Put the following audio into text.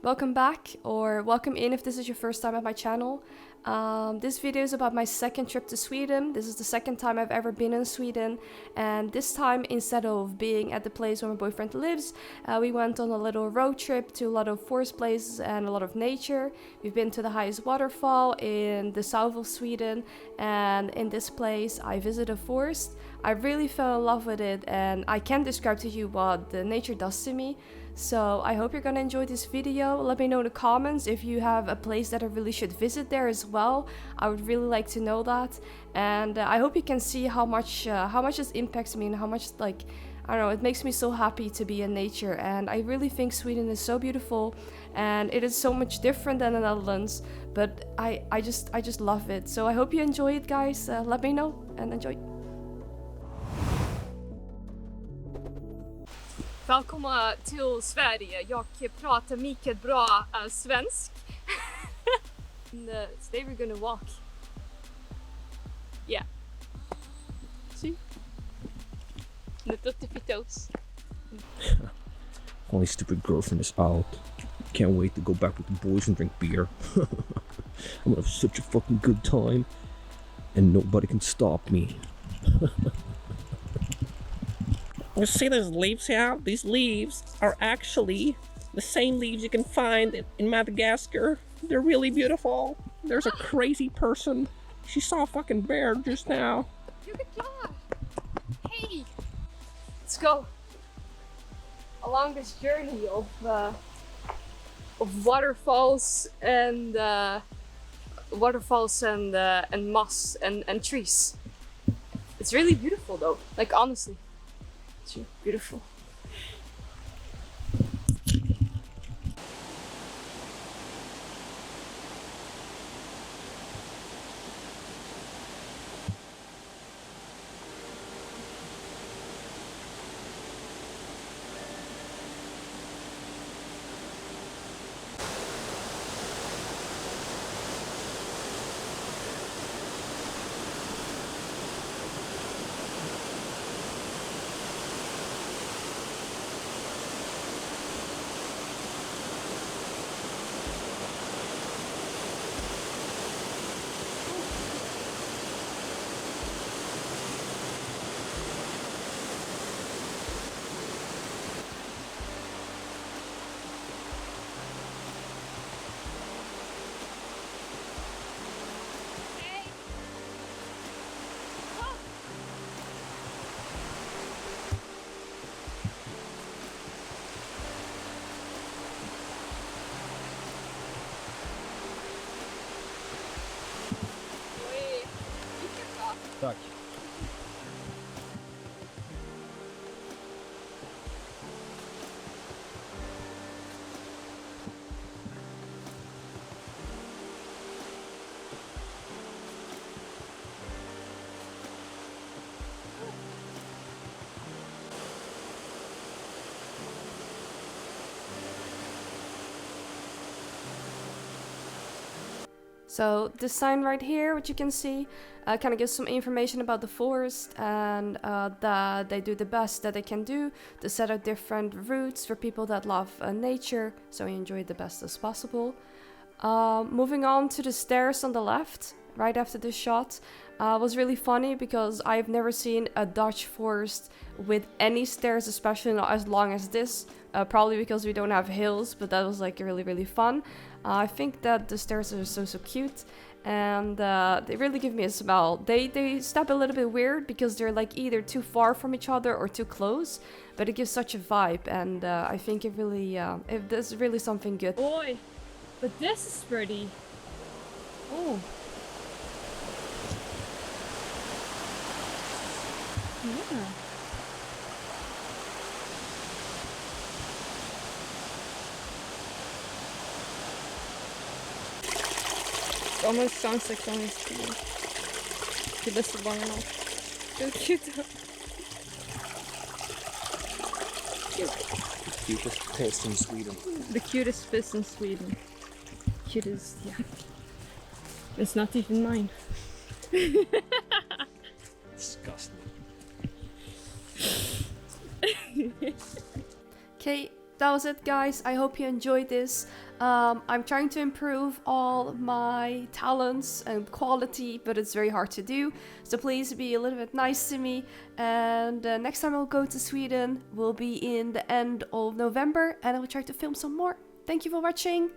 Welcome back, or welcome in if this is your first time at my channel. This video is about my second trip to Sweden. This is the second time I've ever been in Sweden, and this time, instead of being at the place where my boyfriend lives, we went on a little road trip to a lot of forest places and a lot of nature. We've been to the highest waterfall in the south of Sweden, and in this place I visited a forest. I really fell in love with it, and I can't describe to you what the nature does to me. So I hope you're gonna enjoy this video. Let me know in the comments if you have a place that I really should visit there as well. I would really like to know that, and I hope you can see how much this impacts me and how much, like, I don't know, it makes me so happy to be in nature. And I really think Sweden is so beautiful, and it is so much different than the Netherlands, but I just love it. So I hope you enjoy it, guys. Let me know and enjoy. Välkomna till Sverige. Jag pratar mycket bra svensk. And, today we're gonna walk. Yeah. See? Look at the photos. My stupid girlfriend is out. Can't wait to go back with the boys and drink beer. I'm gonna have such a fucking good time, and nobody can stop me. You see these leaves here? These leaves are actually the same leaves you can find in Madagascar. They're really beautiful. There's a crazy person. She saw a fucking bear just now. Hey! Let's go along this journey of waterfalls and moss and trees. It's really beautiful though, like honestly. It's beautiful. Tack. So this sign right here, which you can see, kind of gives some information about the forest, and that they do the best that they can do to set out different routes for people that love nature, so you enjoy it the best as possible. Moving on to the stairs on the left, right after this shot, was really funny because I've never seen a Dutch forest with any stairs, especially not as long as this. Probably because we don't have hills, but that was like really fun. I think that the stairs are so cute, and they really give me a smell. They step a little bit weird because they're like either too far from each other or too close, but it gives such a vibe, and I think it really there's really something good. Boy, but this is pretty. Oh. Yeah. It almost sounds like someone's speaking. You listen long enough. So cute. Cutest fish in Sweden. The cutest fish in Sweden. Cutest, yeah. It's not even mine. Disgusting. Okay, that was it, guys. I hope you enjoyed this. I'm trying to improve all my talents and quality, but it's very hard to do. So please be a little bit nice to me. And next time I'll go to Sweden will be in the end of November, and I will try to film some more. Thank you for watching.